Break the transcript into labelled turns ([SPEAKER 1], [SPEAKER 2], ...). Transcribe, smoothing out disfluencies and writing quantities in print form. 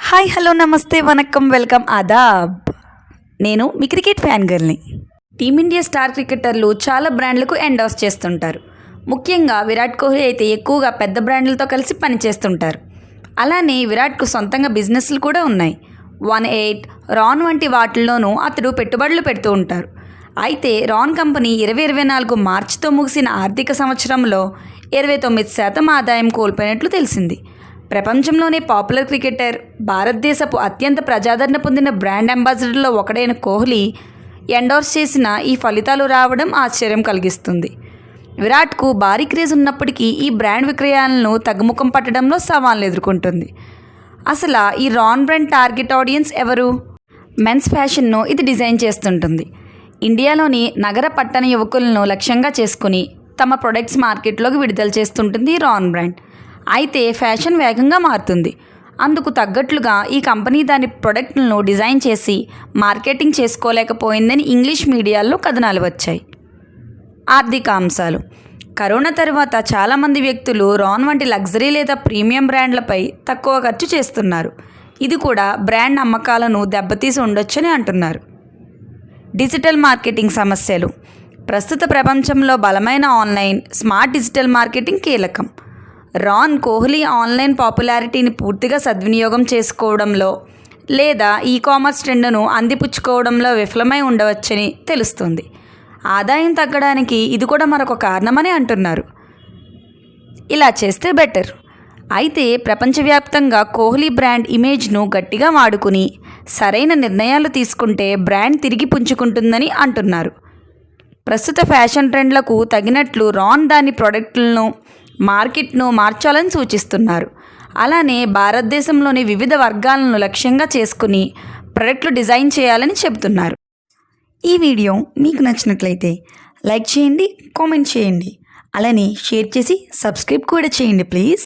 [SPEAKER 1] Hi hello నమస్తే vanakkam welcome Aadab. నేను మీ cricket fan గర్ల్ని. Team India star క్రికెటర్లు చాలా బ్రాండ్లకు ఎండోర్స్ చేస్తుంటారు. ముఖ్యంగా విరాట్ కోహ్లీ అయితే ఎక్కువగా పెద్ద బ్రాండ్లతో కలిసి పనిచేస్తుంటారు. అలానే విరాట్కు సొంతంగా బిజినెస్లు కూడా ఉన్నాయి. 18, రాన్ వంటి వాటిల్లోనూ అతడు పెట్టుబడులు పెడుతూ ఉంటారు. అయితే రాన్ కంపెనీ 2024 మార్చితో ముగిసిన ఆర్థిక సంవత్సరంలో 29% ఆదాయం కోల్పోయినట్లు తెలిసింది. ప్రపంచంలోనే పాపులర్ క్రికెటర్, భారతదేశపు అత్యంత ప్రజాదరణ పొందిన బ్రాండ్ అంబాసిడర్లో ఒకడైన కోహ్లీ ఎండోర్స్ చేసిన ఈ ఫలితాలు రావడం ఆశ్చర్యం కలిగిస్తుంది. విరాట్కు భారీ క్రేజ్ ఉన్నప్పటికీ ఈ బ్రాండ్ విక్రయాలను తగ్గుముఖం పట్టడంలో సవాళ్లు ఎదుర్కొంటుంది. అసలు ఈ రాన్ బ్రాండ్ టార్గెట్ ఆడియన్స్ ఎవరు? మెన్స్ ఫ్యాషన్ను ఇది డిజైన్ చేస్తుంటుంది. ఇండియాలోని నగర పట్టణ యువకులను లక్ష్యంగా చేసుకుని తమ ప్రొడక్ట్స్ మార్కెట్లోకి విడుదల చేస్తుంటుంది రాన్ బ్రాండ్. అయితే ఫ్యాషన్ వేగంగా మారుతుంది. అందుకు తగ్గట్లుగా ఈ కంపెనీ దాని ప్రొడక్ట్లను డిజైన్ చేసి మార్కెటింగ్ చేసుకోలేకపోయిందని ఇంగ్లీష్ మీడియాల్లో కథనాలు వచ్చాయి. ఆర్థిక అంశాలు. కరోనా తర్వాత చాలామంది వ్యక్తులు రాన్ వంటి లగ్జరీ లేదా ప్రీమియం బ్రాండ్లపై తక్కువ ఖర్చు చేస్తున్నారు. ఇది కూడా బ్రాండ్ అమ్మకాలను దెబ్బతీసి ఉండొచ్చని అంటున్నారు. డిజిటల్ మార్కెటింగ్ సమస్యలు. ప్రస్తుత ప్రపంచంలో బలమైన ఆన్లైన్, స్మార్ట్ డిజిటల్ మార్కెటింగ్ కీలకం. రాన్ కోహ్లీ ఆన్లైన్ పాపులారిటీని పూర్తిగా సద్వినియోగం చేసుకోవడంలో లేదా ఈ-కామర్స్ ట్రెండ్ను అందిపుచ్చుకోవడంలో విఫలమై ఉండవచ్చని తెలుస్తుంది. ఆదాయం తగ్గడానికి ఇది కూడా మరొక కారణమని అంటున్నారు. ఇలా చేస్తే బెటర్. అయితే ప్రపంచవ్యాప్తంగా కోహ్లీ బ్రాండ్ ఇమేజ్ను గట్టిగా వాడుకుని సరైన నిర్ణయాలు తీసుకుంటే బ్రాండ్ తిరిగి పుంజుకుంటుందని అంటున్నారు. ప్రస్తుత ఫ్యాషన్ ట్రెండ్లకు తగినట్లు రాన్ దాని ప్రొడక్టులను, మార్కెట్ను మార్చాలని సూచిస్తున్నారు. అలానే భారతదేశంలోని వివిధ వర్గాలను లక్ష్యంగా చేసుకుని ప్రొడక్ట్లు డిజైన్ చేయాలని చెబుతున్నారు. ఈ వీడియో మీకు నచ్చినట్లయితే లైక్ చేయండి, కామెంట్ చేయండి, అలానే షేర్ చేసి సబ్స్క్రైబ్ కూడా చేయండి ప్లీజ్.